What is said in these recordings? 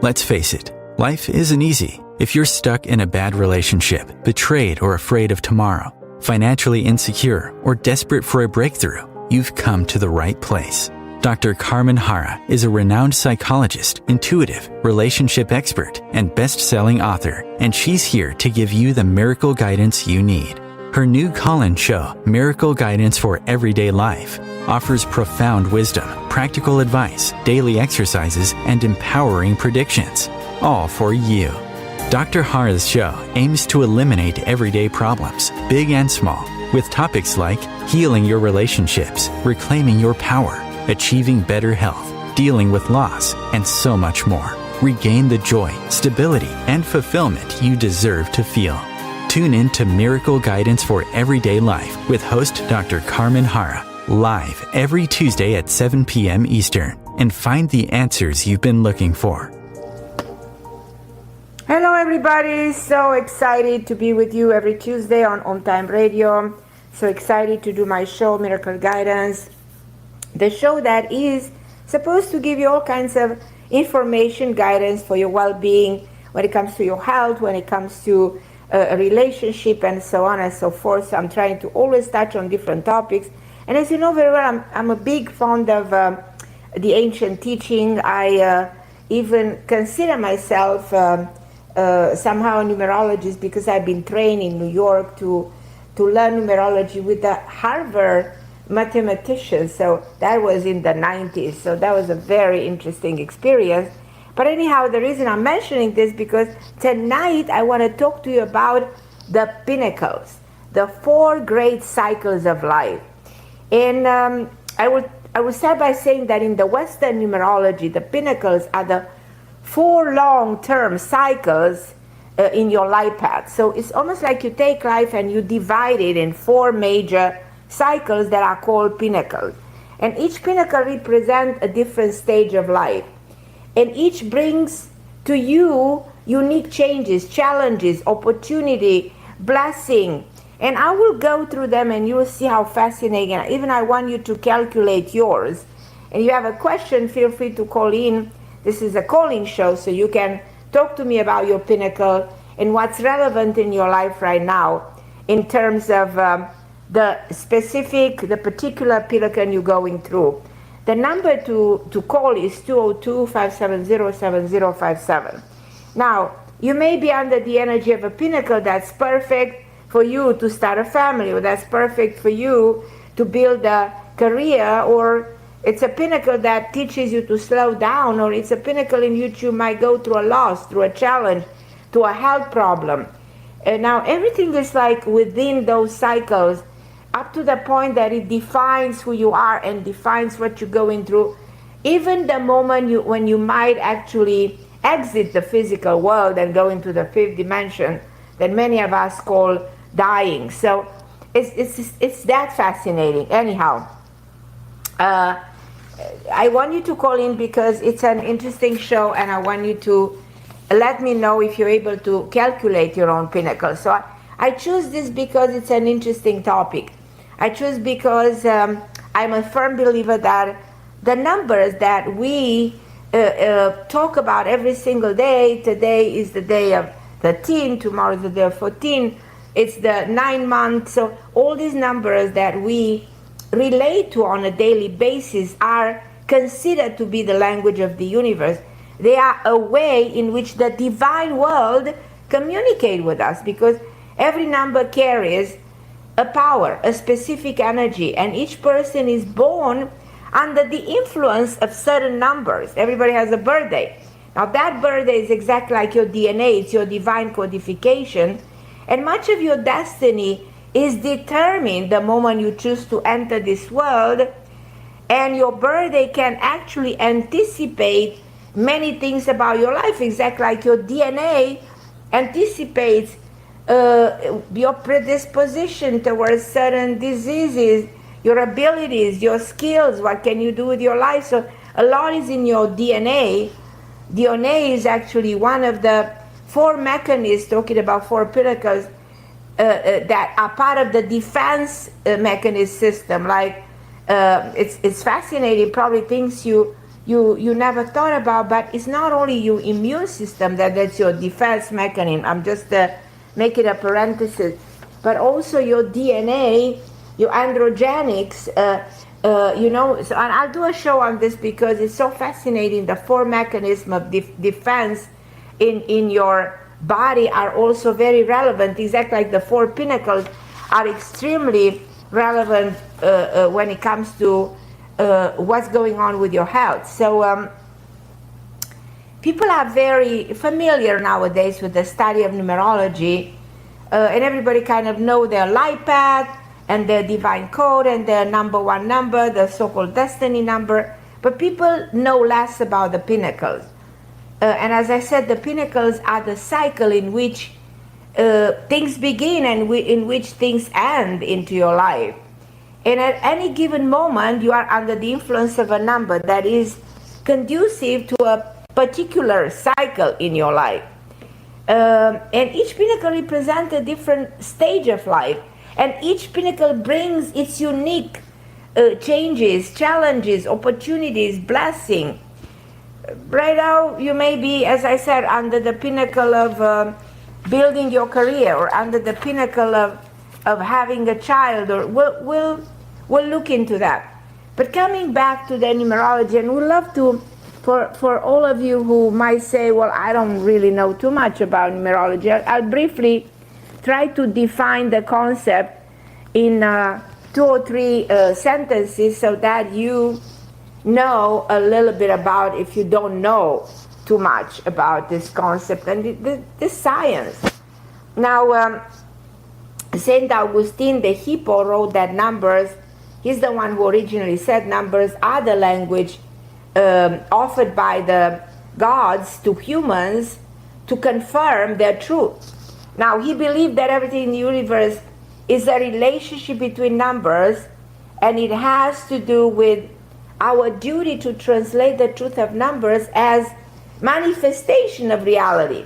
Let's face it, life isn't easy. If you're stuck in a bad relationship, betrayed or afraid of tomorrow, financially insecure, or desperate for a breakthrough, you've come to the right place. Dr. Carmen Harra is a renowned psychologist, intuitive, relationship expert, and best-selling author, and she's here to give you the miracle guidance you need. Her new call-in show, Miracle Guidance for Everyday Life, offers profound wisdom, practical advice, daily exercises, and empowering predictions, all for you. Dr. Harra's show aims to eliminate everyday problems, big and small, with topics like healing your relationships, reclaiming your power, achieving better health, dealing with loss, and so much more. Regain the joy, stability, and fulfillment you deserve to feel. Tune in to Miracle Guidance for Everyday Life with host Dr. Carmen Harra, live every Tuesday at 7 p.m. Eastern, and find the answers you've been looking for. Hello everybody, so excited to be with you every Tuesday on OMTimes Radio. So excited to do my show, Miracle Guidance. The show that is supposed to give you all kinds of information, guidance for your well-being when it comes to your health, when it comes to a relationship, and so on and so forth. So I'm trying to always touch on different topics. And as you know very well, I'm a big fond of the ancient teaching. I even consider myself somehow a numerologist because I've been trained in New York to learn numerology with the Harvard mathematicians. So that was in the 90s. So that was a very interesting experience. But anyhow, the reason I'm mentioning this because tonight I want to talk to you about the Pinnacles, the 4 great cycles of life. And I would start by saying that in the Western numerology, the Pinnacles are the 4 long-term cycles in your life path. So it's almost like you take life and you divide it in 4 major cycles that are called pinnacles. And each pinnacle represents a different stage of life. And each brings to you unique changes, challenges, opportunity, blessing. And I will go through them and you will see how fascinating. And even I want you to calculate yours. And if you have a question, feel free to call in. This is a calling show, so you can talk to me about your pinnacle and what's relevant in your life right now in terms of the particular pinnacle you're going through. The number to call is 202-570-7057. Now, you may be under the energy of a pinnacle that's perfect for you to start a family, or that's perfect for you to build a career, or it's a pinnacle that teaches you to slow down, or it's a pinnacle in which you might go through a loss, through a challenge, to a health problem. And now everything is like within those cycles, up to the point that it defines who you are and defines what you're going through. Even the moment when you might actually exit the physical world and go into the 5th dimension that many of us call dying. So it's that fascinating. Anyhow, I want you to call in because it's an interesting show, and I want you to let me know if you're able to calculate your own pinnacle. So I choose this because it's an interesting topic. I choose because I'm a firm believer that the numbers that we talk about every single day, today is the day of 13, tomorrow is the day of 14, it's the 9 months. So all these numbers that we relate to on a daily basis are considered to be the language of the universe. They are a way in which the divine world communicate with us, because every number carries a power, a specific energy, and each person is born under the influence of certain numbers. Everybody has a birthday. Now that birthday is exactly like your DNA, it's your divine codification, and much of your destiny is determined the moment you choose to enter this world. And your birthday can actually anticipate many things about your life, exactly like your DNA anticipates your predisposition towards certain diseases, your abilities, your skills, what can you do with your life. So a lot is in your DNA. DNA is actually one of the 4 mechanisms, talking about 4 pinnacles, that are part of the defense mechanism system. Like it's fascinating, probably things you you never thought about, but it's not only your immune system that's your defense mechanism. I'm just making a parenthesis, but also your DNA, your androgenics. So, and I'll do a show on this because it's so fascinating. The four mechanisms of defense in your body are also very relevant, exactly like the four pinnacles are extremely relevant when it comes to what's going on with your health. So people are very familiar nowadays with the study of numerology, and everybody kind of know their life path and their divine code and their number one number, the so-called destiny number, but people know less about the pinnacles. And as I said, the pinnacles are the cycle in which things begin and in which things end into your life. And at any given moment, you are under the influence of a number that is conducive to a particular cycle in your life. And each pinnacle represents a different stage of life. And each pinnacle brings its unique changes, challenges, opportunities, blessing. Right now, you may be, as I said, under the pinnacle of building your career, or under the pinnacle of having a child, or we'll look into that. But coming back to the numerology, and we'd love to, for all of you who might say, well, I don't really know too much about numerology, I'll briefly try to define the concept in 2 or 3 sentences so that you know a little bit about, if you don't know too much about this concept and this science. Now, Saint Augustine the Hippo wrote that numbers, he's the one who originally said numbers are the language offered by the gods to humans to confirm their truth. Now, he believed that everything in the universe is a relationship between numbers, and it has to do with our duty to translate the truth of numbers as manifestation of reality.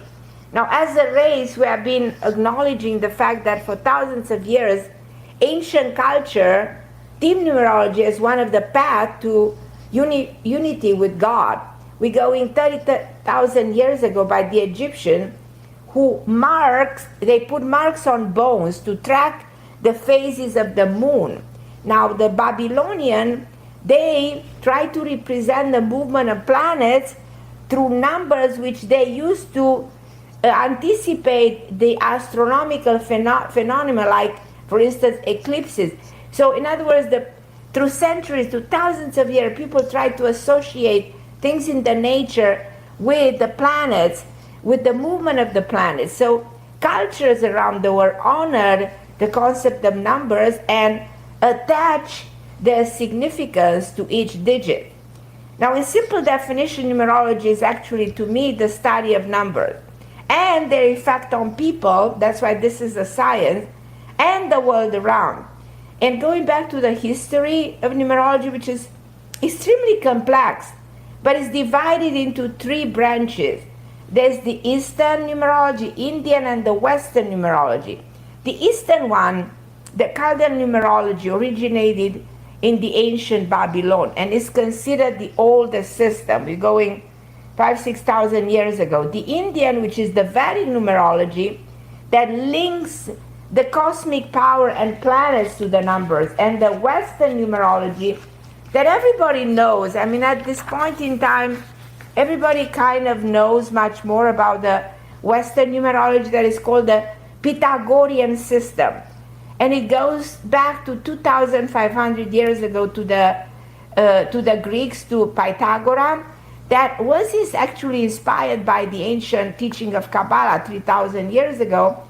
Now, as a race, we have been acknowledging the fact that for thousands of years, ancient culture deemed numerology as one of the paths to unity with God. We go in 30,000 years ago by the Egyptian, who they put marks on bones to track the phases of the moon. Now, the Babylonian, they try to represent the movement of planets through numbers which they used to anticipate the astronomical phenomena, like, for instance, eclipses. So, in other words, through centuries, through thousands of years, people try to associate things in the nature with the planets, with the movement of the planets. So, cultures around the world honored the concept of numbers and attach their significance to each digit. Now, in simple definition, numerology is actually, to me, the study of numbers and their effect on people. That's why this is a science, and the world around. And going back to the history of numerology, which is extremely complex, but it's divided into 3 branches. There's the Eastern numerology, Indian, and the Western numerology. The Eastern one, the Chaldean numerology, originated in the ancient Babylon and is considered the oldest system. We're going 5,000-6,000 years ago. The Indian, which is the Vedic numerology that links the cosmic power and planets to the numbers, and the Western numerology that everybody knows. I mean, at this point in time, everybody kind of knows much more about the Western numerology that is called the Pythagorean System. And it goes back to 2,500 years ago to the Greeks, to Pythagoras. That was actually inspired by the ancient teaching of Kabbalah 3,000 years ago.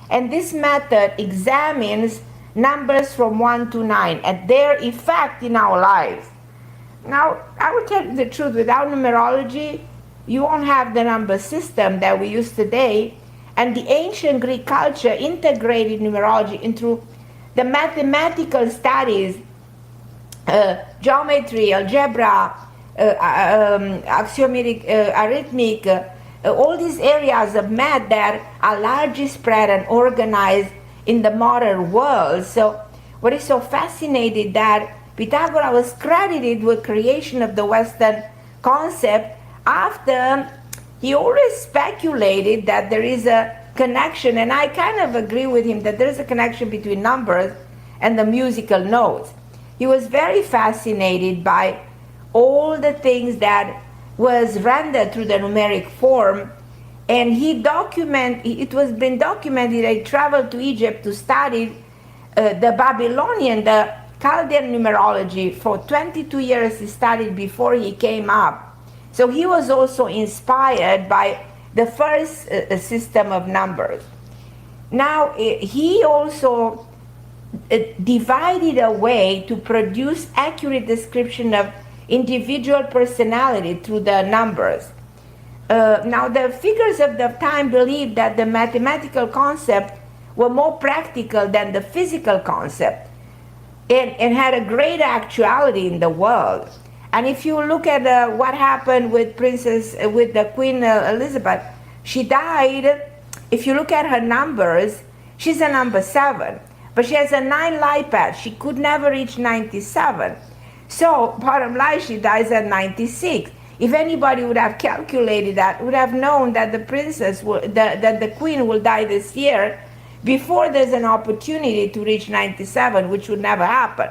And this method examines numbers from 1 to 9 and their effect in our lives. Now, I will tell you the truth, without numerology, you won't have the number system that we use today. And the ancient Greek culture integrated numerology into the mathematical studies, geometry, algebra, axiomatic, arithmetic, all these areas of math that are largely spread and organized in the modern world. So what is so fascinating that Pythagoras was credited with creation of the Western concept after he always speculated that there is a connection, and I kind of agree with him that there is a connection between numbers and the musical notes. He was very fascinated by all the things that was rendered through the numeric form, and it was been documented that he traveled to Egypt to study the Babylonian, the Chaldean numerology. For 22 years he studied before he came up. So he was also inspired by the first system of numbers. Now he also divided a way to produce accurate description of individual personality through the numbers. Now the figures of the time believed that the mathematical concept were more practical than the physical concept, and had a great actuality in the world. And if you look at what happened with the Queen Elizabeth, she died. If you look at her numbers, she's a number 7, but she has a 9 life path. She could never reach 97. So bottom line, she dies at 96. If anybody would have calculated that, would have known that that the Queen will die this year before there's an opportunity to reach 97, which would never happen.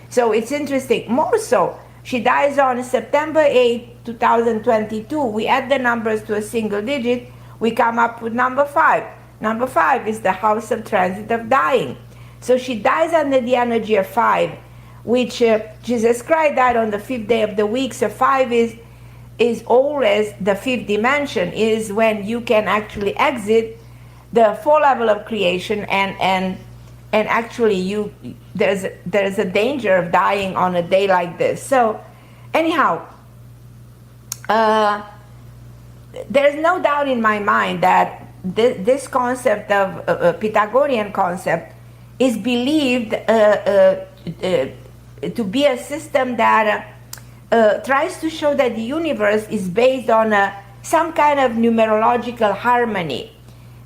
So it's interesting. More so, she dies on September 8, 2022. We add the numbers to a single digit, we come up with number 5. Number 5 is the house of transit of dying. So she dies under the energy of 5, which Jesus Christ died on the 5th day of the week. So 5 is always the 5th dimension, is when you can actually exit the 4 level of creation, and actually there's a danger of dying on a day like this. So anyhow, there's no doubt in my mind that this concept of Pythagorean concept is believed to be a system that tries to show that the universe is based on some kind of numerological harmony.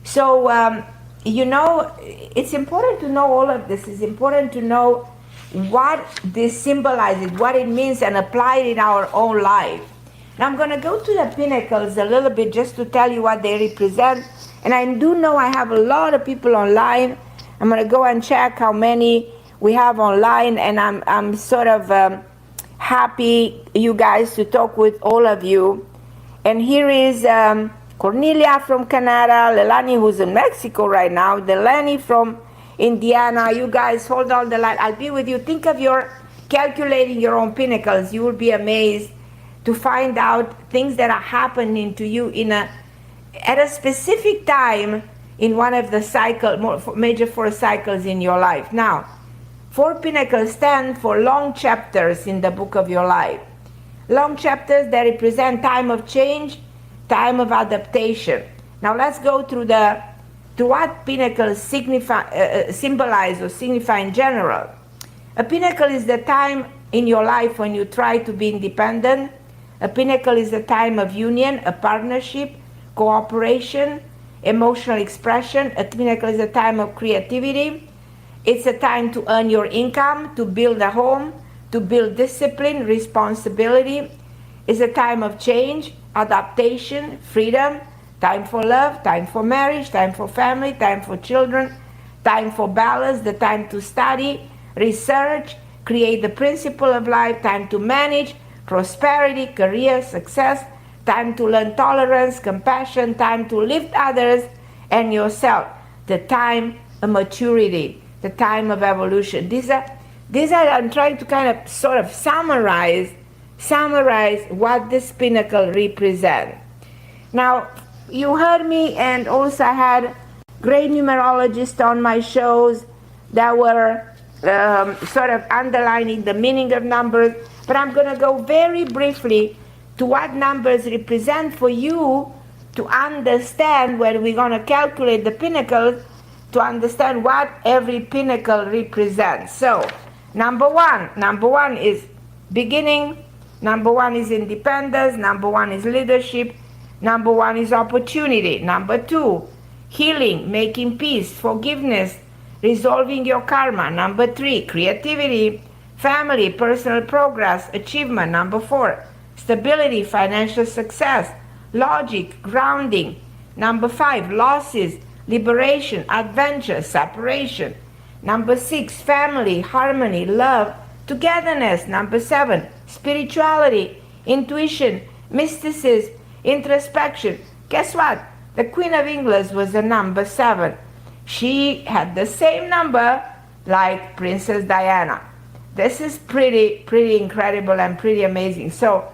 So, it's important to know all of this. It's important to know what this symbolizes, what it means, and apply it in our own life. Now, I'm going to go to the Pinnacles a little bit just to tell you what they represent. And I do know I have a lot of people online. I'm going to go and check how many we have online, and I'm sort of happy, you guys, to talk with all of you. And here is Cornelia from Canada, Lelani, who's in Mexico right now, Delaney from Indiana. You guys hold on the line. I'll be with you. Think of calculating your own pinnacles. You will be amazed to find out things that are happening to you at a specific time in one of the major 4 cycles in your life. Now, 4 pinnacles stand for long chapters in the book of your life. Long chapters that represent time of change, time of adaptation. Now let's go through what pinnacles symbolize or signify in general. A pinnacle is the time in your life when you try to be independent. A pinnacle is a time of union, a partnership, cooperation, emotional expression. A pinnacle is a time of creativity. It's a time to earn your income, to build a home, to build discipline, responsibility. It's a time of change, adaptation, freedom, time for love, time for marriage, time for family, time for children, time for balance, the time to study, research, create the principle of life, time to manage, prosperity, career, success, time to learn tolerance, compassion, time to lift others and yourself, the time of maturity, the time of evolution. These are I'm trying to kind of sort of summarize what this pinnacle represents. Now, you heard me, and also I had great numerologists on my shows that were sort of underlining the meaning of numbers, but I'm going to go very briefly to what numbers represent for you to understand when we're going to calculate the pinnacles, to understand what every pinnacle represents. So, number one is beginning, number 1 is independence, number 1 is leadership, number 1 is opportunity, number 2, healing, making peace, forgiveness, resolving your karma, number 3, creativity, family, personal progress, achievement, number 4, stability, financial success, logic, grounding. Number 5, losses, liberation, adventure, separation. Number 6, family, harmony, love, togetherness. Number 7, spirituality, intuition, mysticism, introspection. Guess what? The Queen of England was the number 7. She had the same number like Princess Diana. This is pretty incredible and pretty amazing. So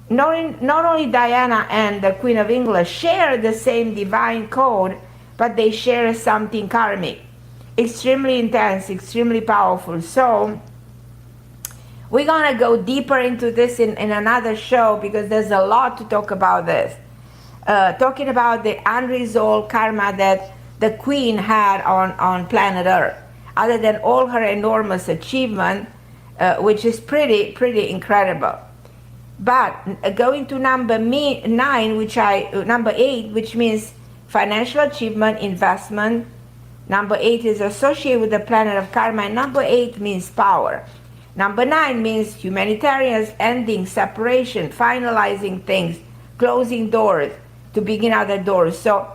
not only Diana and the Queen of England share the same divine code, but they share something karmic. Extremely intense, extremely powerful. So we're going to go deeper into this in another show, because there's a lot to talk about this. Talking about the unresolved karma that the Queen had on planet Earth, other than all her enormous achievement, which is pretty incredible. But going to number 8, which means financial achievement, investment. Number 8 is associated with the planet of karma, and number 8 means power. Number 9 means humanitarians, ending, separation, finalizing things, closing doors to begin other doors. So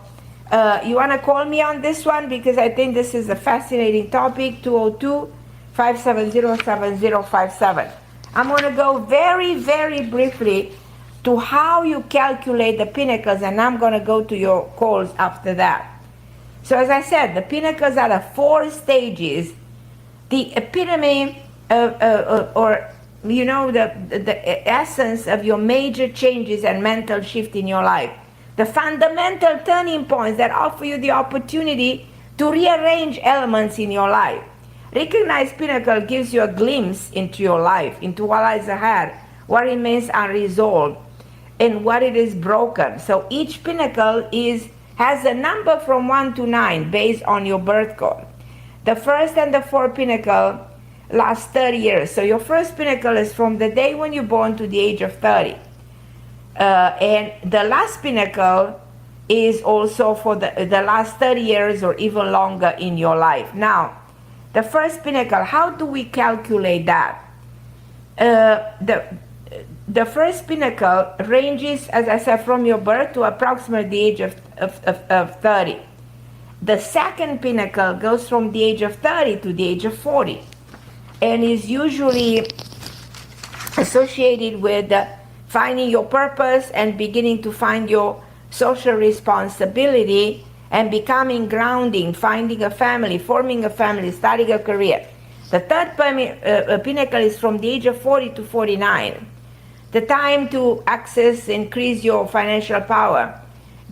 you want to call me on this one, because I think this is a fascinating topic. 202-570-7057. I'm going to go very briefly to how you calculate the pinnacles, and I'm going to go to your calls after that. So as I said, the pinnacles are the 4 stages, the epitome or the essence of your major changes and mental shift in your life. The fundamental turning points that offer you the opportunity to rearrange elements in your life. Recognized Pinnacle gives you a glimpse into your life, into what lies ahead, what remains unresolved, and what it is broken. So each pinnacle has a number from 1 to 9 based on your birth code. The first and the 4th pinnacle last 30 years. So your first pinnacle is from the day when you're born to the age of 30. And the last pinnacle is also for the last 30 years or even longer in your life. Now, the first pinnacle, how do we calculate that? The first pinnacle ranges, as I said, from your birth to approximately the age of 30. The second pinnacle goes from the age of 30 to the age of 40, and is usually associated with finding your purpose and beginning to find your social responsibility and becoming grounding, finding a family, forming a family, starting a career. The third pinnacle is from the age of 40 to 49. The time to access, increase your financial power,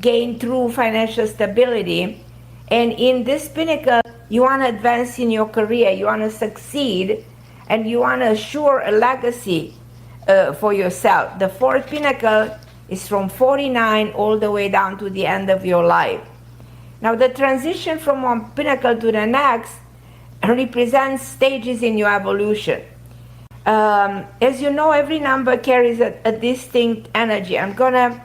gain true financial stability. And in this pinnacle, you want to advance in your career, you want to succeed, and you want to assure a legacy for yourself. The 4th pinnacle is from 49 all the way down to the end of your life. Now, the transition from one pinnacle to the next represents stages in your evolution. As you know, every number carries a distinct energy. I'm going to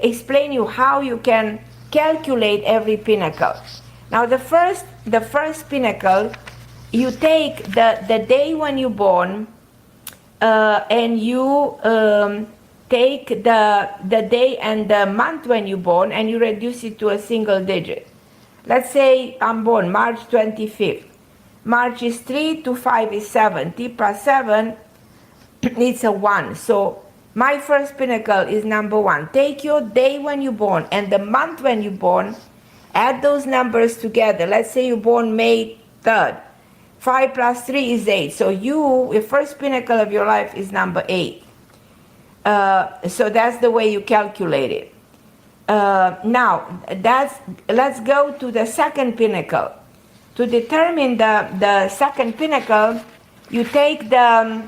explain you how you can calculate every pinnacle. Now, the first pinnacle, you take the day when you're born, and you take the day and the month when you're born, and you reduce it to a single digit. Let's say I'm born March 25th. March is 3 to 5 is 7. T plus 7, it's a 1. So my first pinnacle is number 1. Take your day when you're born and the month when you're born, add those numbers together. Let's say you're born May 3rd. 5 plus 3 is 8. So your first pinnacle of your life is number 8. So that's the way you calculate it. Now, let's go to the second pinnacle. To determine the second pinnacle, you take the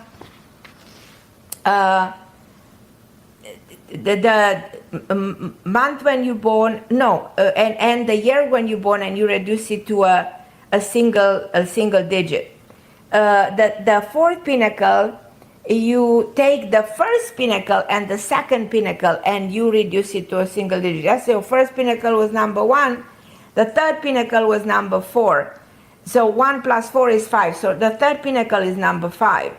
month when you're born, and the year when you're born, and you reduce it to a single digit. The 4th pinnacle, you take the first pinnacle and the second pinnacle, and you reduce it to a single digit. Let's say your first pinnacle was number 1. The 3rd pinnacle was number 4. So 1 plus 4 is 5. So the 3rd pinnacle is number 5.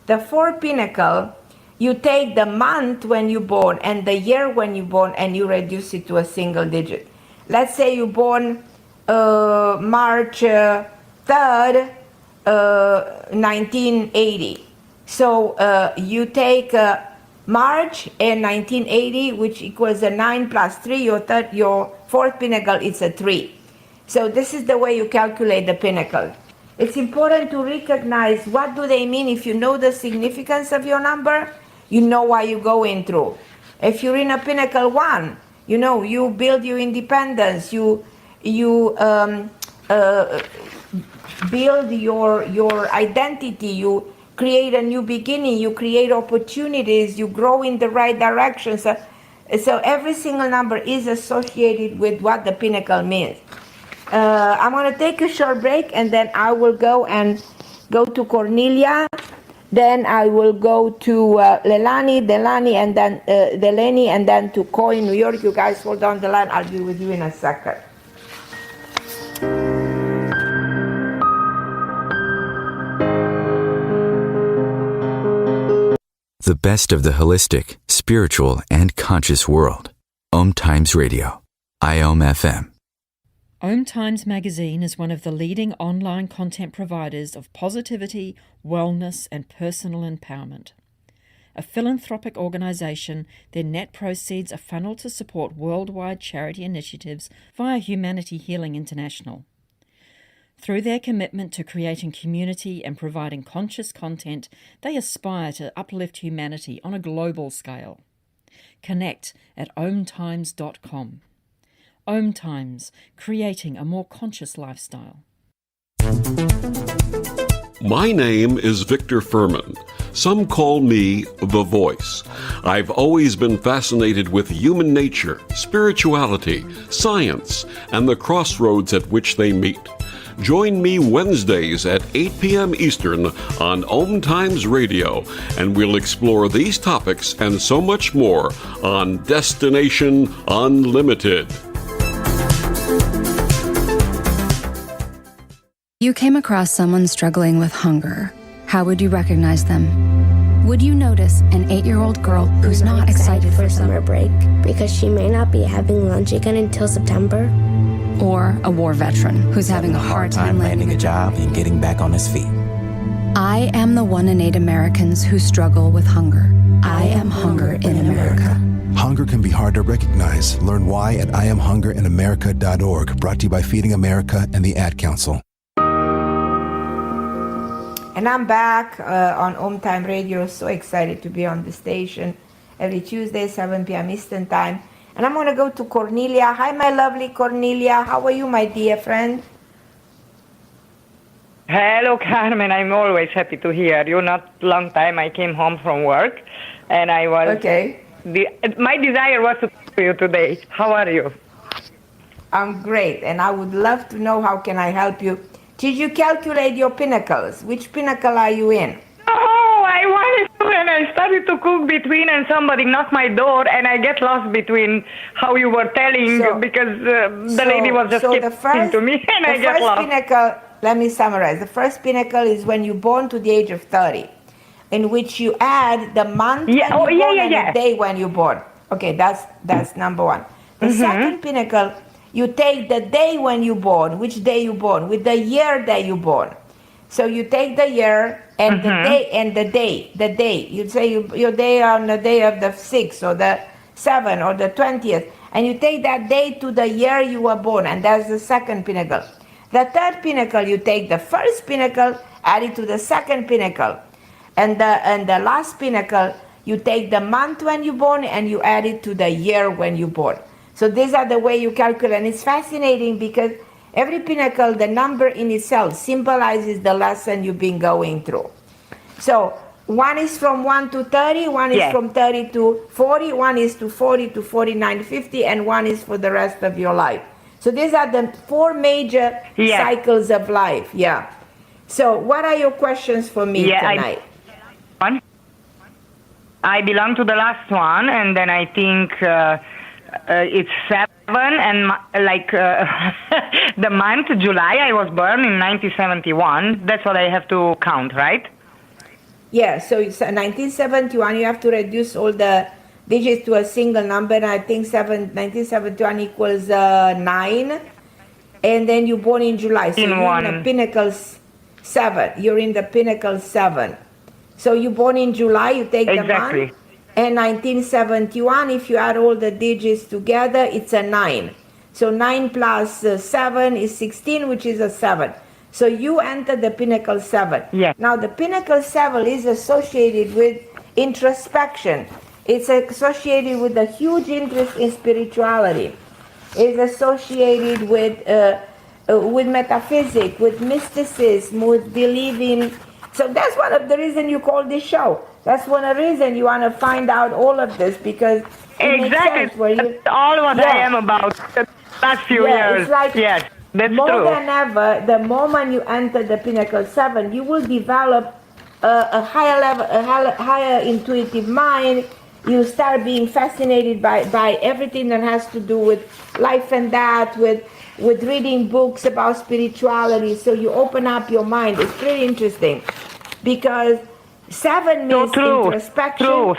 The 4th pinnacle, you take the month when you're born and the year when you're born and you reduce it to a single digit. Let's say you're born March 3rd, 1980. So you take March and 1980, which equals a 9 plus 3, your fourth pinnacle is a 3. So this is the way you calculate the pinnacle. It's important to recognize what do they mean. If you know the significance of your number, you know why you're going through. If you're in a pinnacle 1, you know, you build your independence, you build your identity, you create a new beginning, you create opportunities, you grow in the right direction. So every single number is associated with what the pinnacle means. I'm going to take a short break, and then I will go to Cornelia. Then I will go to Delaney, and then to Coy in New York. You guys hold on the line. I'll be with you in a second. The best of the holistic, spiritual, and conscious world. OMTimes Radio. IOM FM. OMTimes magazine is one of the leading online content providers of positivity, wellness, and personal empowerment. A philanthropic organisation, their net proceeds are funneled to support worldwide charity initiatives via Humanity Healing International. Through their commitment to creating community and providing conscious content, they aspire to uplift humanity on a global scale. Connect at omtimes.com. OMTimes, creating a more conscious lifestyle. My name is Victor Furman. Some call me The Voice. I've always been fascinated with human nature, spirituality, science, and the crossroads at which they meet. Join me Wednesdays at 8 p.m. Eastern on OMTimes Radio, and we'll explore these topics and so much more on Destination Unlimited. You came across someone struggling with hunger. How would you recognize them? Would you notice an 8-year-old girl who's not excited for summer break because she may not be having lunch again until September? Or a war veteran who's having a hard time landing a job and getting back on his feet? I am the 1 in 8 Americans who struggle with hunger. I am hunger in America. Hunger can be hard to recognize. Learn why at IamHungerInAmerica.org. Brought to you by Feeding America and the Ad Council. And I'm back on OMTime Radio. So excited to be on the station every Tuesday, 7 p.m. Eastern Time. And I'm going to go to Cornelia. Hi, my lovely Cornelia. How are you, my dear friend? Hello, Carmen. I'm always happy to hear you. Not long time I came home from work, and I was... Okay. My desire was to talk to you today. How are you? I'm great, and I would love to know how can I help you. Did you calculate your pinnacles? Which pinnacle are you in? Oh, I wanted to, and I started to cook between, and somebody knocked my door, and I get lost between how you were telling, because the lady was just talking to me, and I get lost. Pinnacle, let me summarize. The first pinnacle is when you're born to the age of 30, in which you add the month when you're born and the day when you're born. Okay, that's number one. The second pinnacle, you take the day when you're born, which day you're born, with the year that you're born. So you take the year and the day and the day. You'd say your day on the day of the 6th or the 7th or the 20th. And you take that day to the year you were born, and that's the second pinnacle. The third pinnacle, you take the first pinnacle, add it to the second pinnacle. And the last pinnacle, you take the month when you're born and you add it to the year when you're born. So these are the way you calculate. And it's fascinating because every pinnacle, the number in itself symbolizes the lesson you've been going through. So one is from 1 to 30, one is from 30 to 40, one is to 40 to 49, 50, and one is for the rest of your life. So these are the 4 major cycles of life. Yeah. So what are your questions for me tonight? I belong to the last one, and then I think it's 7, and the month July, I was born in 1971. That's what I have to count, right? Yeah, so it's 1971, you have to reduce all the digits to a single number. And I think 1971 equals 9. And then you're born in July. So you're in the Pinnacles 7. You're in the Pinnacle 7. So you're born in July, you take the month. And 1971, if you add all the digits together, it's a 9. So 9 plus 7 is 16, which is a 7. So you enter the Pinnacle 7. Yes. Now the Pinnacle 7 is associated with introspection. It's associated with a huge interest in spirituality. It's associated with metaphysics, with mysticism, with believing. So that's one of the reasons you call this show. That's one of the reasons you want to find out all of this, because exactly that's all what I am about the last few years. It's like yes, that's more true. than ever, the moment you enter the Pinnacle 7, you will develop a higher level, higher intuitive mind. You start being fascinated by everything that has to do with life and death, with reading books about spirituality. So you open up your mind. It's pretty interesting, because 7 means introspection,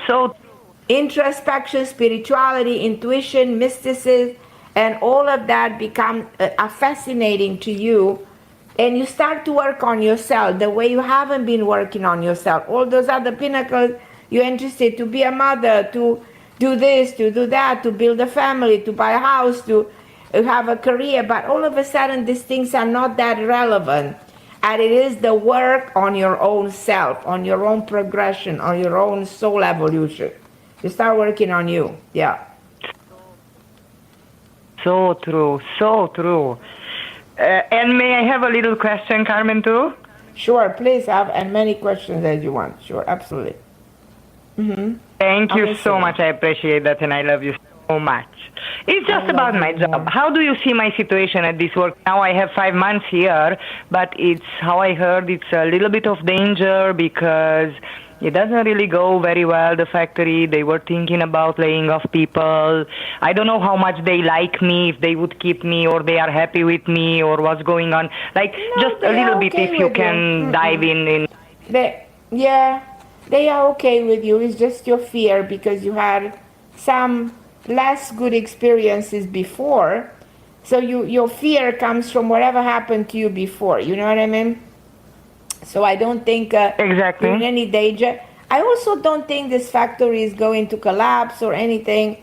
introspection, spirituality, intuition, mysticism, and all of that become fascinating to you. And you start to work on yourself the way you haven't been working on yourself. All those other pinnacles, you're interested to be a mother, to do this, to do that, to build a family, to buy a house, to have a career. But all of a sudden, these things are not that relevant. And it is the work on your own self, on your own progression, on your own soul evolution. You start working on you. Yeah. So true, so true. And may I have a little question, Carmen, too? Sure, please have as many questions as you want. Sure, absolutely. Thank you so much. I appreciate that, and I love you so much. It's just about my job. How do you see my situation at this work? Now I have 5 months here, but it's how I heard it's a little bit of danger because it doesn't really go very well, the factory. They were thinking about laying off people. I don't know how much they like me, if they would keep me, or they are happy with me, or what's going on. Like, just a little bit, if you can dive in. They are okay with you. It's just your fear because you had some less good experiences before. So your fear comes from whatever happened to you before. You know what I mean? So I don't think exactly you're in any danger. I also don't think this factory is going to collapse or anything.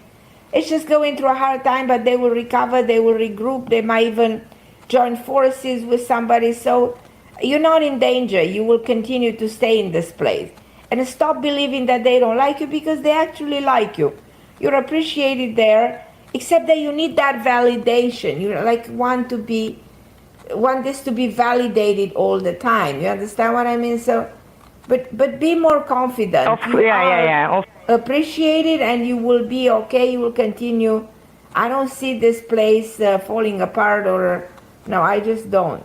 It's just going through a hard time, but they will recover, they will regroup, they might even join forces with somebody. So you're not in danger. You will continue to stay in this place. And stop believing that they don't like you, because they actually like you. You're appreciated there, except that you need that validation. You want this to be validated all the time. You understand what I mean? So, but be more confident. Appreciate it, and you will be okay. You will continue. I don't see this place falling apart, no, I just don't.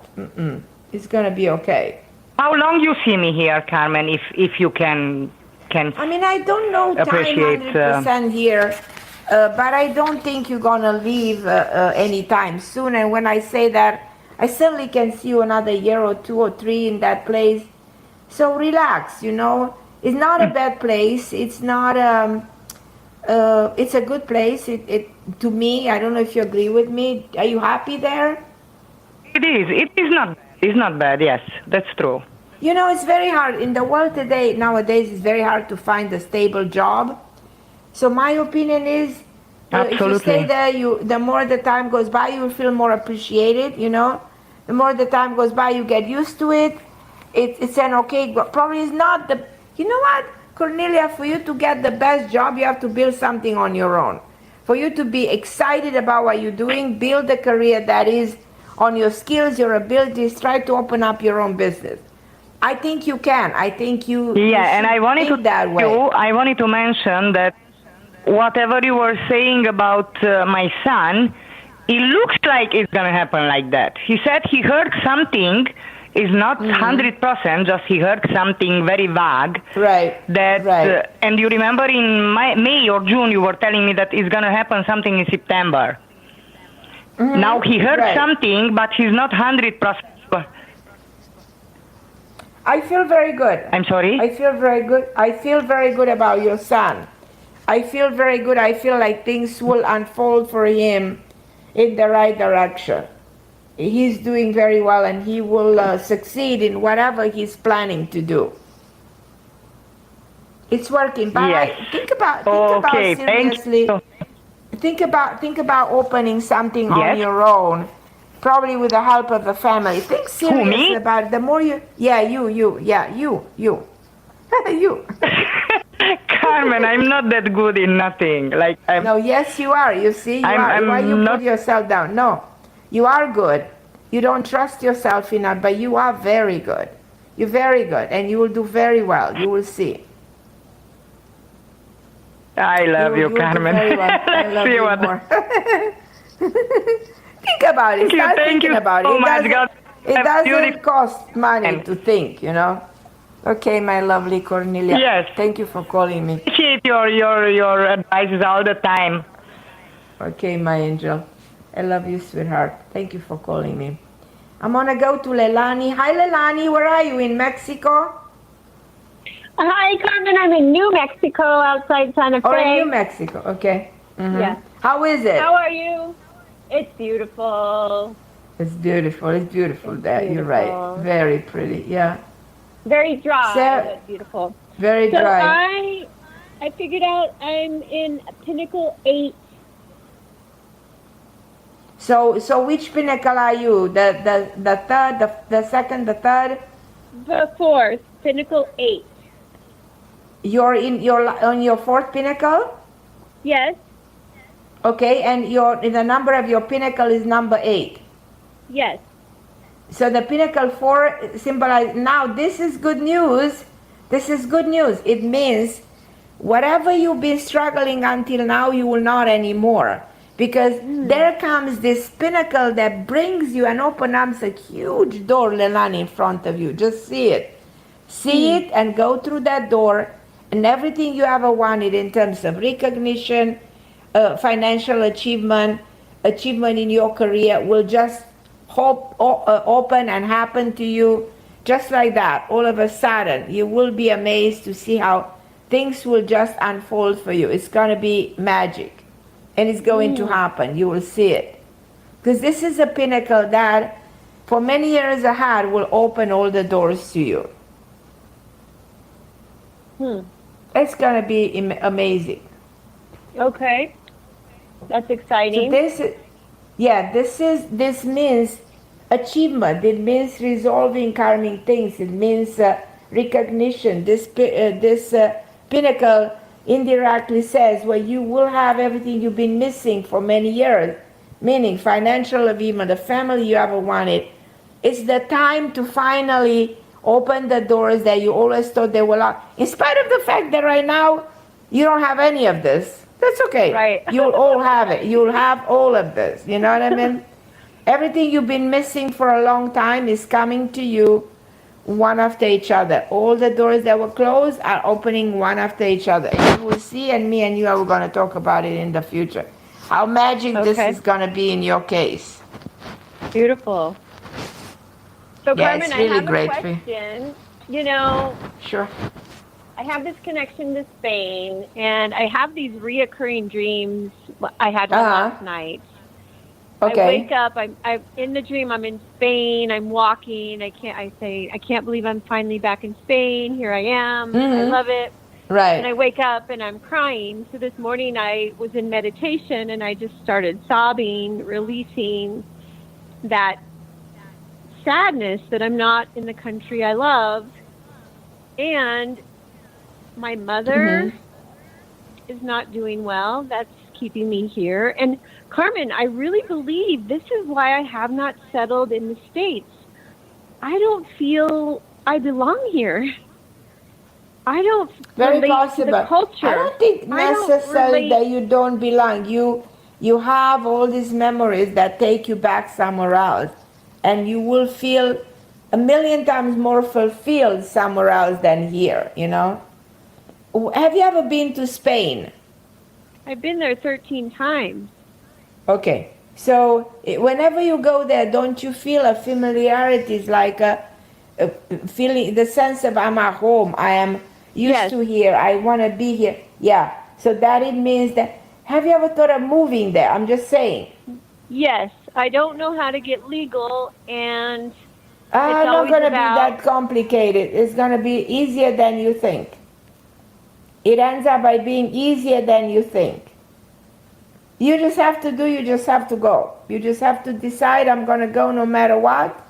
It's gonna be okay. How long you see me here, Carmen? If you can. I mean, I don't know time 100% here. But I don't think you're gonna leave anytime soon. And when I say that, I certainly can see you another year or 2 or 3 in that place. So relax, It's not a bad place. It's not. It's a good place. To me, I don't know if you agree with me. Are you happy there? It is. It is not. It's not bad. Yes, that's true. It's very hard in the world today. Nowadays, it's very hard to find a stable job. So my opinion is, if you stay there, the more the time goes by, you will feel more appreciated. The more the time goes by, you get used to it. It's an okay. Probably is not the. You know what, Cornelia? For you to get the best job, you have to build something on your own. For you to be excited about what you're doing, build a career that is on your skills, your abilities. Try to open up your own business. I think you can. I think you. Yeah, and I wanted I wanted to mention that whatever you were saying about my son, it looks like it's gonna happen like that. He said he heard something. Is not 100%. Just he heard something very vague. Right. And you remember in May or June you were telling me that it's gonna happen something in September. Now he heard something, but he's not 100%. I feel very good. I'm sorry? I feel very good. I feel very good about your son. I feel very good. I feel like things will unfold for him in the right direction. He's doing very well, and he will succeed in whatever he's planning to do. It's working. But Yes. think about seriously. Think about opening something on Yes. your own, probably with the help of the family. Think seriously me? about it. The more you, you. You. Carmen, I'm not that good in nothing. Like I'm. No, yes, you are. You see, you are. I'm Why you not- put yourself down? No, you are good. You don't trust yourself enough, but you are very good. You're very good, and you will do very well. You will see. I love you, will do Carmen. very well. I Let's love see you what. more. Think about it. Start Thank thinking you about so it. much. God It bless you. doesn't cost money to think, you know. Okay, my lovely Cornelia. Yes. Thank you for calling me. Appreciate your advices all the time. Okay, my angel. I love you, sweetheart. Thank you for calling me. I'm gonna go to Leilani. Hi, Leilani. Where are you? In Mexico? Hi, Carmen. I'm in New Mexico, outside Santa Fe. Oh, in New Mexico. Okay. Mhm. Yeah. How is it? How are you? It's beautiful. It's beautiful. It's beautiful there. You're beautiful. right. Very pretty. Yeah. Very dry, So- but beautiful. Very So dry. I figured out I'm in Pinnacle 8. So which pinnacle are you? The third, the second, the third? The 4th, Pinnacle 8. You're on your fourth pinnacle? Yes, Okay, and the number of your pinnacle is number 8. yes. So the pinnacle 4 symbolizes, now this is good news. This is good news. It means whatever you've been struggling until now, you will not anymore. Because there comes this pinnacle that brings you and opens up a huge door, Leilani, in front of you. Just see it. See it and go through that door, and everything you ever wanted in terms of recognition, financial achievement in your career will just open and happen to you just like that. All of a sudden, you will be amazed to see how things will just unfold for you. It's going to be magic. And it's going to happen. You will see it. Because this is a pinnacle that, for many years ahead, will open all the doors to you. It's going to be amazing. Okay. That's exciting. So this means achievement. It means resolving karmic things. It means recognition. This pinnacle indirectly says, well, you will have everything you've been missing for many years, meaning financial achievement, the family you ever wanted. It's the time to finally open the doors that you always thought they were locked. In spite of the fact that right now you don't have any of this. That's okay. Right. You'll all have it. You'll have all of this. You know what I mean? Everything you've been missing for a long time is coming to you one after each other. All the doors that were closed are opening one after each other. And you will see, and me and you are going to talk about it in the future, how magic this is going to be in your case. Beautiful. So, Yeah, Carmen, it's really I have great a for you. question. You know, Sure. I have this connection to Spain, and I have these reoccurring dreams. I had one last night. Okay. I wake up. I'm in the dream. I'm in Spain. I'm walking. I can't believe I'm finally back in Spain. Here I am. I love it. Right. And I wake up and I'm crying. So this morning I was in meditation and I just started sobbing, releasing that sadness that I'm not in the country I love. And my mother is not doing well. That's keeping me here. And Carmen, I really believe this is why I have not settled in the States. I don't feel I belong here. I don't Very relate possible. to the culture. I don't think necessarily that you don't belong. You have all these memories that take you back somewhere else, and you will feel a million times more fulfilled somewhere else than here, you know? Have you ever been to Spain? I've been there 13 times. Okay. So whenever you go there, don't you feel a familiarity? It's like feeling the sense of I'm at home. I am used to here. I want to be here. Yeah. So that it means that. Have you ever thought of moving there? I'm just saying. Yes. I don't know how to get legal, and it's not going to be that complicated. It's going to be easier than you think. It ends up by being easier than you think. You just have to go. You just have to decide I'm going to go no matter what.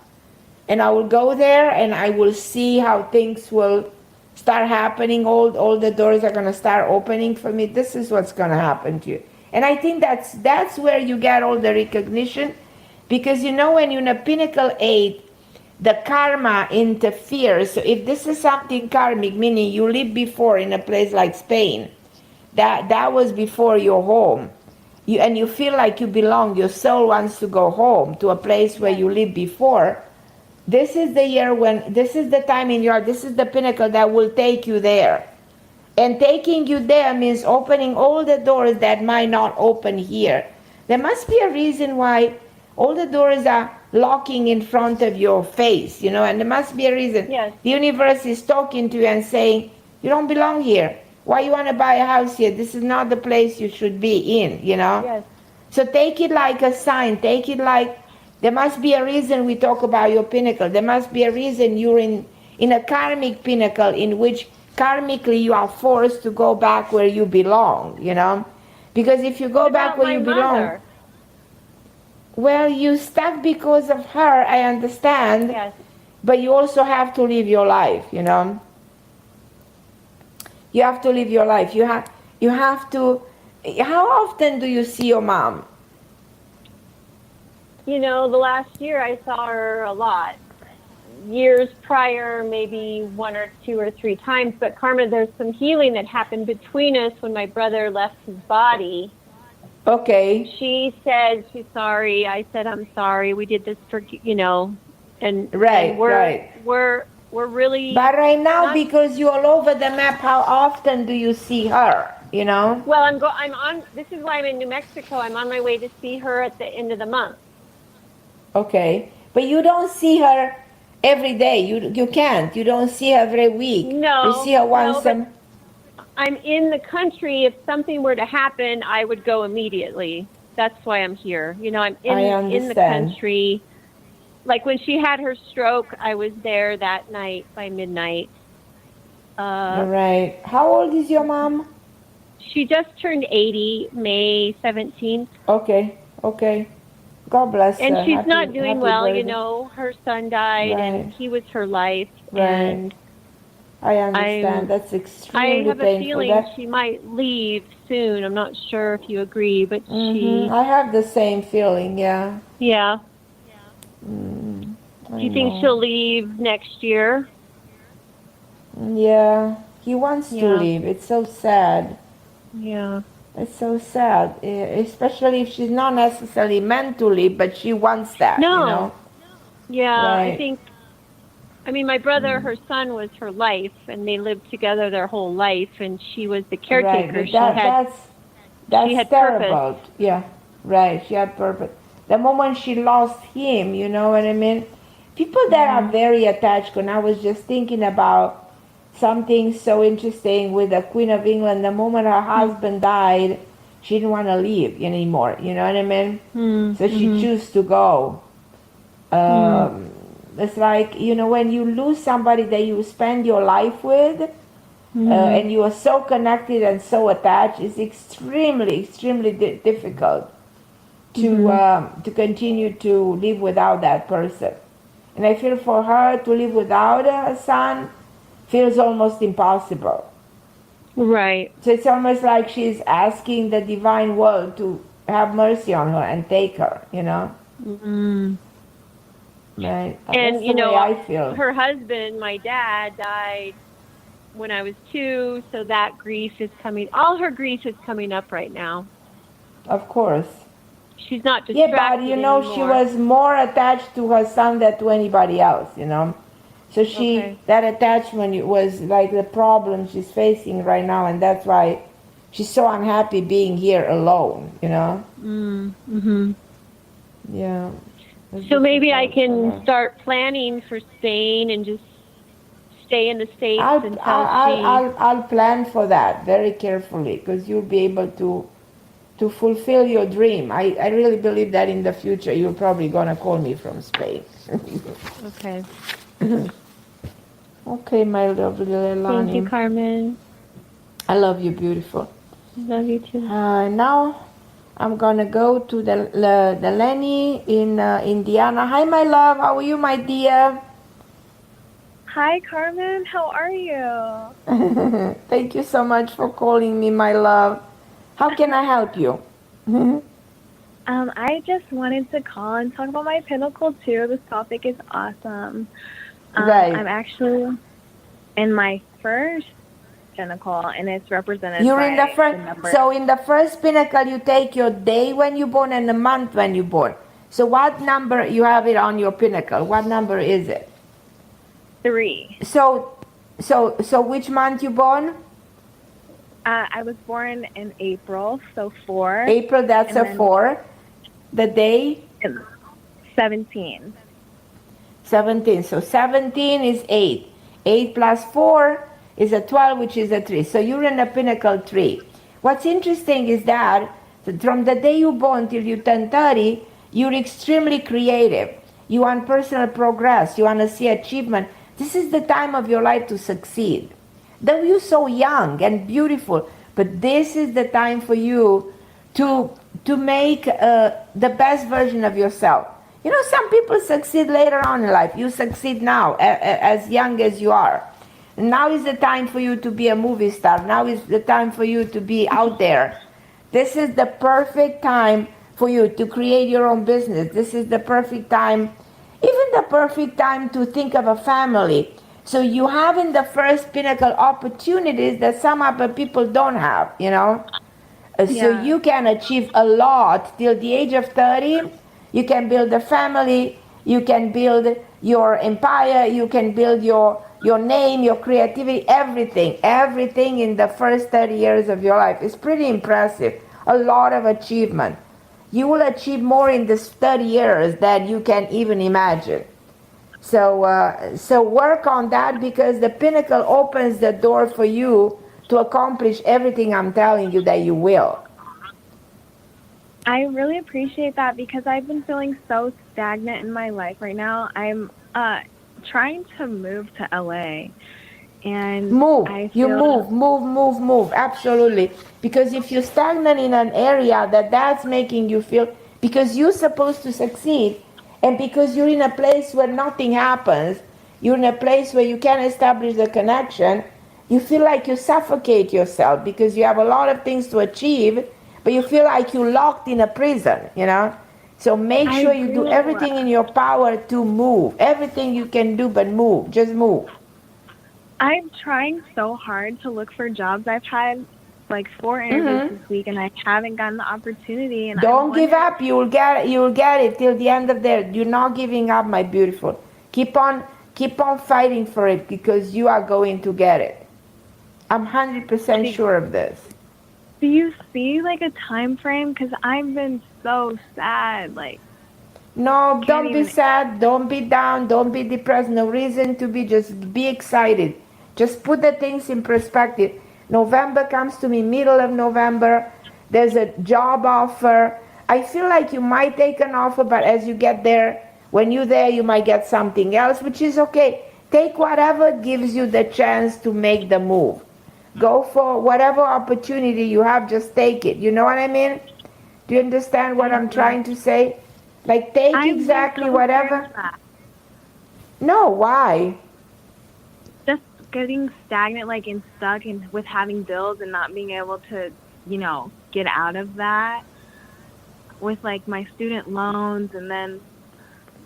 And I will go there and I will see how things will start happening. All the doors are going to start opening for me. This is what's going to happen to you. And I think that's where you get all the recognition. Because when you're in a Pinnacle 8, the karma interferes. So if this is something karmic, meaning you lived before in a place like Spain, that was before your home. And you feel like you belong, your soul wants to go home to a place where you lived before. This is the year this is the time in your, this is the pinnacle that will take you there. And taking you there means opening all the doors that might not open here. There must be a reason why all the doors are locking in front of your face, and there must be a reason. Yes. The universe is talking to you and saying, you don't belong here. Why you want to buy a house here? This is not the place you should be in, Yes. So take it like a sign. Take it like there must be a reason we talk about your pinnacle. There must be a reason you're in a karmic pinnacle in which karmically you are forced to go back where you belong, Because if you go back where you belong, well, you stuck because of her, I understand. Yes. But you also have to live your life, You have to live your life. You have to. How often do you see your mom? The last year I saw her a lot. Years prior, maybe 1 or 2 or 3 times. But Carmen, there's some healing that happened between us when my brother left his body. Okay. She said she's sorry. I said I'm sorry. We did this for and right, and we're right. We're really. But right now, because you're all over the map, how often do you see her? Well, I'm on. This is why I'm in New Mexico. I'm on my way to see her at the end of the month. Okay, but you don't see her every day. You can't. You don't see her every week. No. You see her once. I'm in the country. If something were to happen, I would go immediately. That's why I'm here. I'm in the country. Like when she had her stroke, I was there that night by midnight. Right. How old is your mom? She just turned 80, May 17th. Okay. God bless her. And she's not doing well, birthday. Her son died, Right. and he was her life. Right. And I understand. That's extremely I have painful. a feeling she might leave soon. I'm not sure if you agree, but I have the same feeling, yeah. Yeah. Do you think she'll leave next year? Yeah. He wants to leave. It's so sad. Yeah. It's so sad, especially if she's not necessarily meant to leave, but she wants that, No. Yeah, Right. I mean, my brother, her son was her life, and they lived together their whole life, and she was the caretaker. Right. That's she had terrible. purpose. Yeah, right. She had purpose. The moment she lost him, you know what I mean? People that are very attached, when I was just thinking about something so interesting with the Queen of England, the moment her husband died, she didn't want to leave anymore, you know what I mean? So she chose to go. It's like, when you lose somebody that you spend your life with, and you are so connected and so attached, it's extremely, extremely difficult to continue to live without that person. And I feel for her to live without a son feels almost impossible. Right. So it's almost like she's asking the divine world to have mercy on her and take her, Right. And, That's the way I feel. her husband, my dad, died when I was 2, so that grief is all her grief is coming up right now. Of course. She's not distracted but anymore. she was more attached to her son than to anybody else, So that attachment was like the problem she's facing right now, and that's why she's so unhappy being here alone, Yeah. So maybe I can start planning for Spain and just stay in the States until I'll plan for that very carefully, because you'll be able to fulfill your dream. I really believe that in the future you're probably gonna call me from Spain. Okay. Okay, my lovely Leilani. Thank you, Carmen. I love you, beautiful. Love you too. Now I'm gonna go to the Lenny in Indiana. Hi, my love. How are you, my dear? Hi, Carmen. How are you? Thank you so much for calling me, my love. How can I help you? I just wanted to call and talk about my Pinnacle too. This topic is awesome. Right. I'm actually in my first Pinnacle, and it's represented You're by in the first. number. So in the first Pinnacle, you take your day when you're born and the month when you're born. So what number you have it on your Pinnacle? What number is it? 3. So which month you born? I was born in April, so 4. April, that's a 4. The day? 17. 17. So 17 is 8. 8 plus 4 is a 12, which is a 3. So you're in a Pinnacle 3. What's interesting is that from the day you're born till you turn 30, you're extremely creative. You want personal progress. You want to see achievement. This is the time of your life to succeed. Though you're so young and beautiful, but this is the time for you to make the best version of yourself. You know, some people succeed later on in life. You succeed now, as young as you are. Now is the time for you to be a movie star. Now is the time for you to be out there. This is the perfect time for you to create your own business. This is the perfect time, even the perfect time to think of a family. So you have in the first Pinnacle opportunities that some other people don't have, you know. So you can achieve a lot till the age of 30. You can build a family, you can build your empire, you can build your name, your creativity, everything in the first 30 years of your life. It's pretty impressive, a lot of achievement. You will achieve more in this 30 years than you can even imagine. So work on that, because the Pinnacle opens the door for you to accomplish everything I'm telling you that you will. I really appreciate that, because I've been feeling so stagnant in my life right now. I'm trying to move to LA, and move. Absolutely. Because if you're stagnant in an area that's making you feel, because you're supposed to succeed, and because you're in a place where nothing happens, you're in a place where you can't establish the connection, you feel like you suffocate yourself, because you have a lot of things to achieve, but you feel like you're locked in a prison, you know? So make sure you do everything in your power to move. Everything you can do, but move. Just move. I'm trying so hard to look for jobs. I've had like 4 interviews this week, and I haven't gotten the opportunity. And don't give up. You'll get it till the end of the day. You're not giving up, my beautiful. Keep on fighting for it, because you are going to get it. I'm 100% sure of this. Do you see like a time frame? Because I've been so sad. Like, no, don't be sad. Don't be down. Don't be depressed. No reason to be. Just be excited. Just put the things in perspective. November comes to me, middle of November. There's a job offer. I feel like you might take an offer, but as you get there, when you're there, you might get something else, which is okay. Take whatever gives you the chance to make the move. Go for whatever opportunity you have, just take it. You know what I mean? Do you understand what I'm trying to say? Like, take exactly whatever. No, why? Just getting stagnant, like, and stuck and with having bills and not being able to, you know, get out of that with, like, my student loans, and then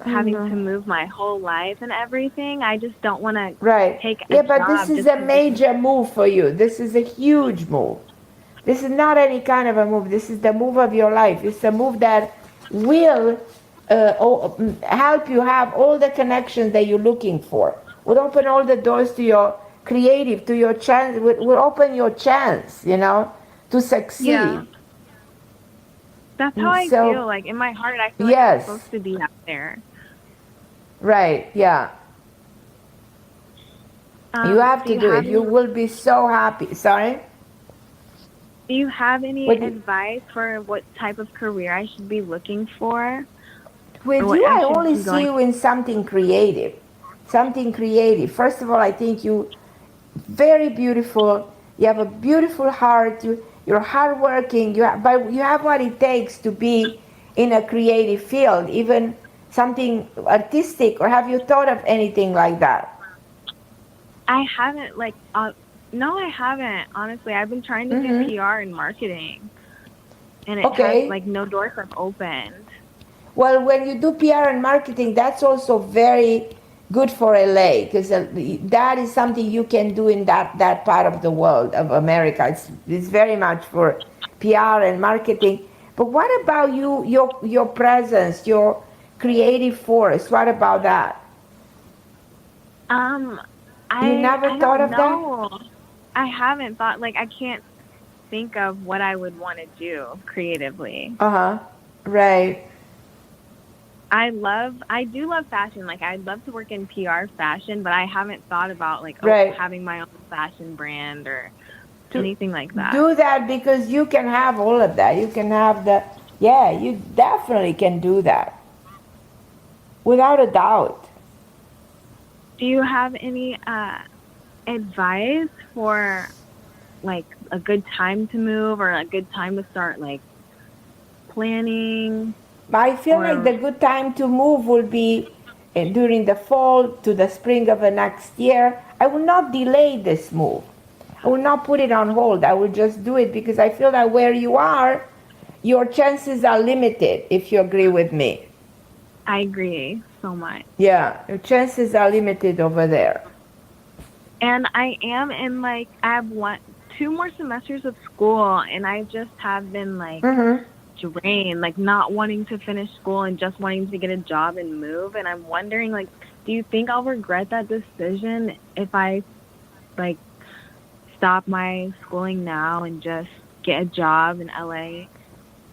having to move my whole life and everything. I just don't want to take a job. But this is a major move for you. This is a huge move. This is not any kind of a move. This is the move of your life. It's a move that will help you have all the connections that you're looking for. Will open all the doors to your creative, to your chance. Will open your chance, you know, to succeed. That's how I feel. Like in my heart, I feel like I'm supposed to be out there. Right, yeah. You have to do it. You will be so happy. Sorry? Do you have any advice for what type of career I should be looking for? With you, I only see you in something creative. Something creative. First of all, I think you very beautiful. You have a beautiful heart. You're hardworking. But you have what it takes to be in a creative field, even something artistic. Or have you thought of anything like that? I haven't. No, I haven't. Honestly, I've been trying to do PR and marketing, and it has no doors have opened. Well, when you do PR and marketing, that's also very good for LA, because that is something you can do in that part of the world, of America. It's very much for PR and marketing. But what about your presence, your creative force? What about that? You never thought of that? I haven't thought. I can't think of what I would want to do creatively. Right. I do love fashion. I'd love to work in PR fashion, but I haven't thought about having my own fashion brand or anything like that. Do that, because you can have all of that. You can have you definitely can do that. Without a doubt. Do you have any advice for a good time to move or a good time to start planning? I feel like the good time to move will be during the fall to the spring of the next year. I will not delay this move. I will not put it on hold. I will just do it, because I feel that where you are, your chances are limited, if you agree with me. I agree so much. Yeah, your chances are limited over there. And I am in I have 2 more semesters of school, and I just have been drained, not wanting to finish school and just wanting to get a job and move. And I'm wondering, do you think I'll regret that decision if I stop my schooling now and just get a job in LA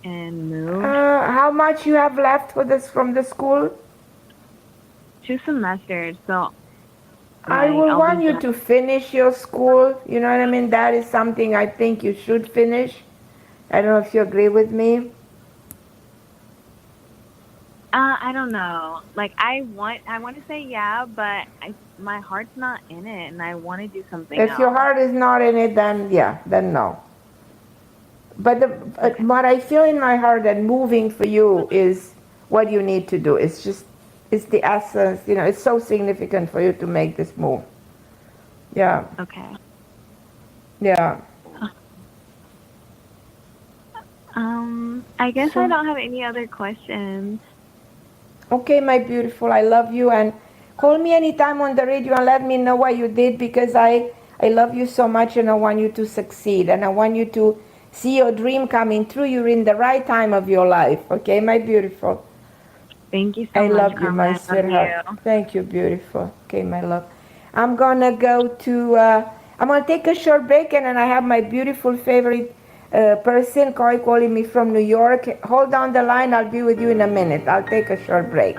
and move? How much you have left from the school? 2 semesters, so I will want you to finish your school. You know what I mean? That is something I think you should finish. I don't know if you agree with me. I don't know. I want to say yeah, but my heart's not in it, and I want to do something else. If your heart is not in it, then no. But what I feel in my heart that moving for you is what you need to do. It's the essence. It's so significant for you to make this move. Yeah. Okay. Yeah. I guess I don't have any other questions. Okay, my beautiful, I love you, and call me anytime on the radio and let me know what you did, because I love you so much, and I want you to succeed, and I want you to see your dream coming true. You're in the right time of your life, okay, my beautiful? Thank you so much, I love you, Carmen. my sweetheart. Thank you, beautiful. Okay, my love. I'm gonna go to, I'm gonna take a short break, and then I have my beautiful favorite person calling me from New York. Hold on the line. I'll be with you in a minute. I'll take a short break.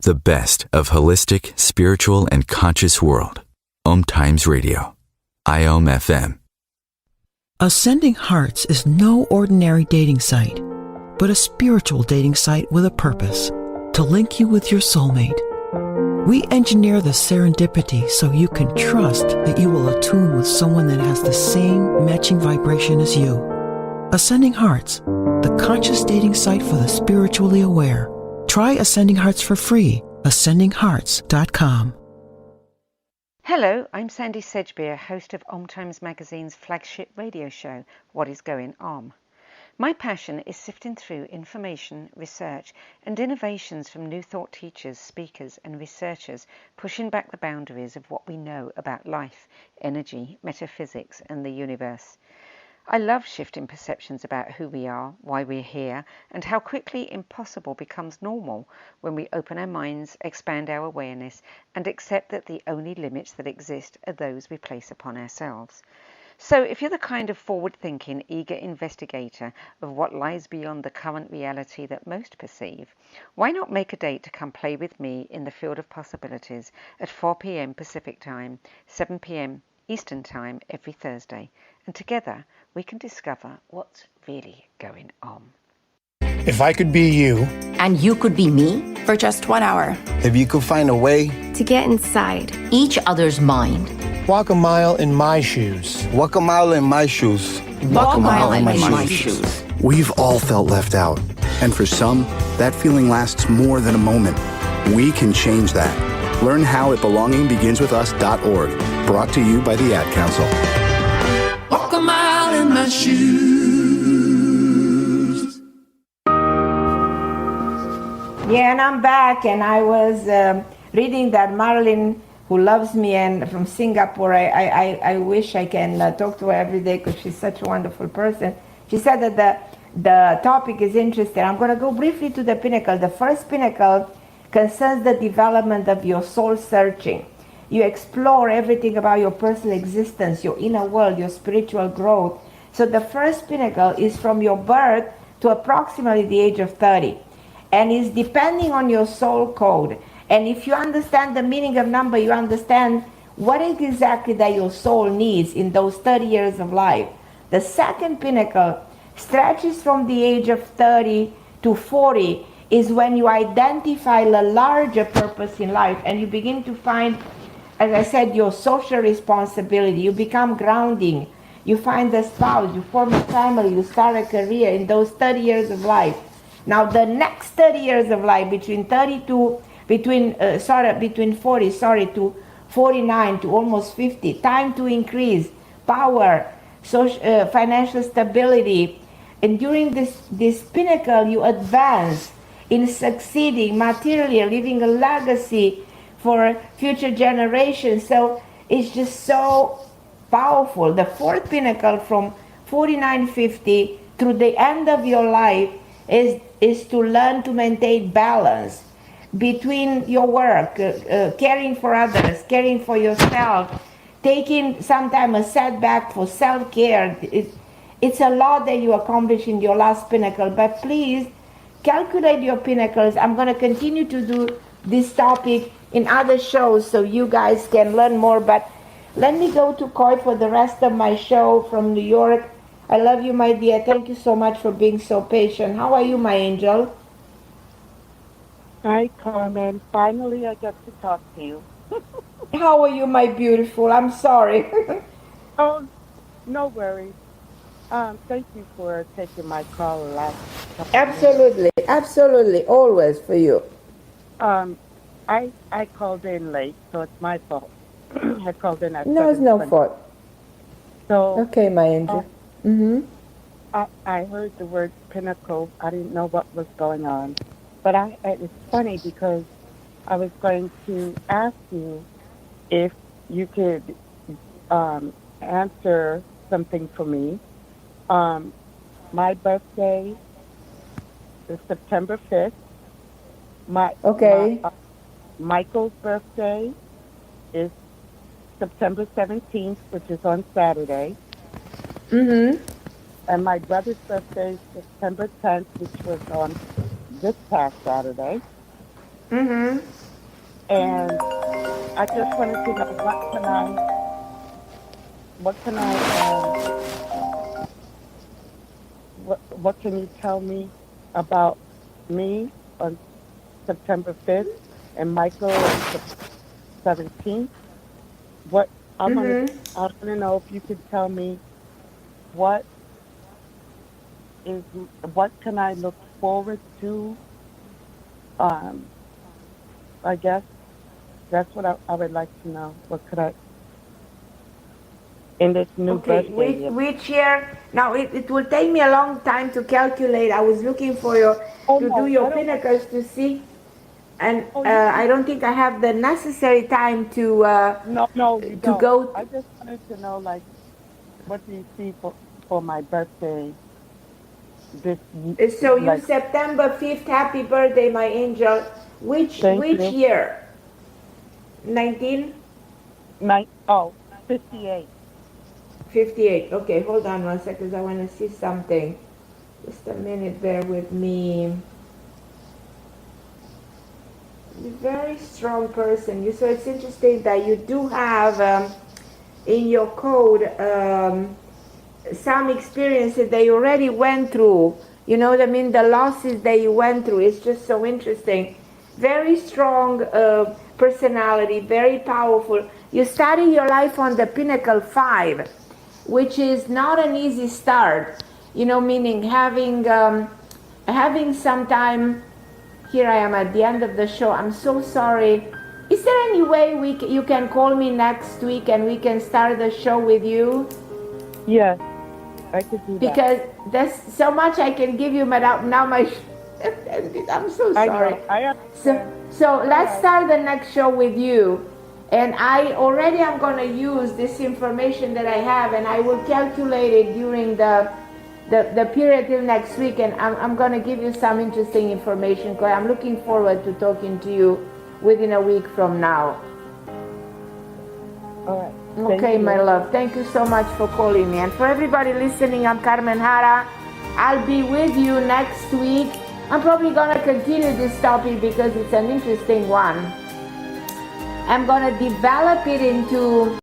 The best of holistic, spiritual, and conscious world. OMTimes Radio. IOM FM. Ascending Hearts is no ordinary dating site, but a spiritual dating site with a purpose, to link you with your soulmate. We engineer the serendipity so you can trust that you will attune with someone that has the same matching vibration as you. Ascending Hearts, the conscious dating site for the spiritually aware. Try Ascending Hearts for free. AscendingHearts.com. Hello, I'm Sandy Sedgbeer, host of OMTimes Magazine's flagship radio show, What is Going On? My passion is sifting through information, research, and innovations from new thought teachers, speakers, and researchers pushing back the boundaries of what we know about life, energy, metaphysics, and the universe. I love shifting perceptions about who we are, why we're here, and how quickly impossible becomes normal when we open our minds, expand our awareness, and accept that the only limits that exist are those we place upon ourselves. So if you're the kind of forward-thinking, eager investigator of what lies beyond the current reality that most perceive, why not make a date to come play with me in the field of possibilities at 4 p.m. Pacific Time, 7 p.m. Eastern Time every Thursday, and together we can discover what's really going on. If I could be you, and you could be me for just 1 hour, if you could find a way to get inside each other's mind, walk a mile in my shoes. Walk a mile in my shoes. Walk a mile in my shoes. We've all felt left out. And for some, that feeling lasts more than a moment. We can change that. Learn how at belongingbeginswithus.org. Brought to you by the Ad Council. Walk a mile in my shoes. Yeah, and I'm back, and I was reading that Marilyn, who loves me, and from Singapore, I wish I can talk to her every day because she's such a wonderful person. She said that the topic is interesting. I'm going to go briefly to the pinnacle. The first pinnacle concerns the development of your soul searching. You explore everything about your personal existence, your inner world, your spiritual growth. So the first pinnacle is from your birth to approximately the age of 30, and is depending on your soul code. And if you understand the meaning of number, you understand what exactly that your soul needs in those 30 years of life. The second pinnacle stretches from the age of 30 to 40, is when you identify the larger purpose in life and you begin to find, as I said, your social responsibility. You become grounding. You find a spouse, you form a family, you start a career in those 30 years of life. Now the next 30 years of life, between 40 to 49 to almost 50, time to increase, power, social, financial stability. And during this pinnacle, you advance in succeeding materially, leaving a legacy for future generations. So it's just so powerful. The fourth pinnacle from 49-50 through the end of your life is to learn to maintain balance between your work, caring for others, caring for yourself, taking sometimes a setback for self-care. It's a lot that you accomplish in your last pinnacle, but please calculate your pinnacles. I'm going to continue to do this topic in other shows so you guys can learn more, but let me go to Coy for the rest of my show from New York. I love you, my dear. Thank you so much for being so patient. How are you, my angel? Hi, Carmen. Finally, I got to talk to you. How are you, my beautiful? I'm sorry. Oh, no worries. Thank you for taking my call last couple Absolutely, absolutely, always for you. I called in late, so it's my fault. I called in at No, it's no fault. So okay, my angel. I heard the word pinnacle. I didn't know what was going on. But it's funny because I was going to ask you if you could answer something for me. My birthday is September 5th. Michael's birthday is September 17th, which is on Saturday. And my brother's birthday is September 10th, which was on this past Saturday. And I just wanted to know what can you tell me about me on September 5th and Michael on the 17th? I want to know if you could tell me what can I look forward to? I guess that's what I would like to know. What could I in this new birthday? Which year? Now it will take me a long time to calculate. I was looking for do your pinnacles to see, and I don't think I have the necessary time to no, go. I just wanted to know, like, what do you see for my birthday this So you September 5th, happy birthday, my angel. Which year? 19? 58. 58. Okay, hold on one second. I want to see something. Just a minute, bear with me. You're a very strong person. So it's interesting that you do have in your code some experiences that you already went through. You know what I mean? The losses that you went through. It's just so interesting. Very strong personality, very powerful. You started your life on the Pinnacle 5, which is not an easy start. You know, meaning having some time. Here I am at the end of the show. I'm so sorry. Is there any way you can call me next week and we can start the show with you? Yes, I could do that. Because there's so much I can give you, but now my I'm so sorry. I understand. So let's start the next show with you. And I already am going to use this information that I have, and I will calculate it during the period till next week, and I'm going to give you some interesting information. I'm looking forward to talking to you within a week from now. All right. Okay, my love. Thank you so much for calling me. And for everybody listening, I'm Carmen Harra. I'll be with you next week. I'm probably going to continue this topic because it's an interesting one. I'm going to develop it into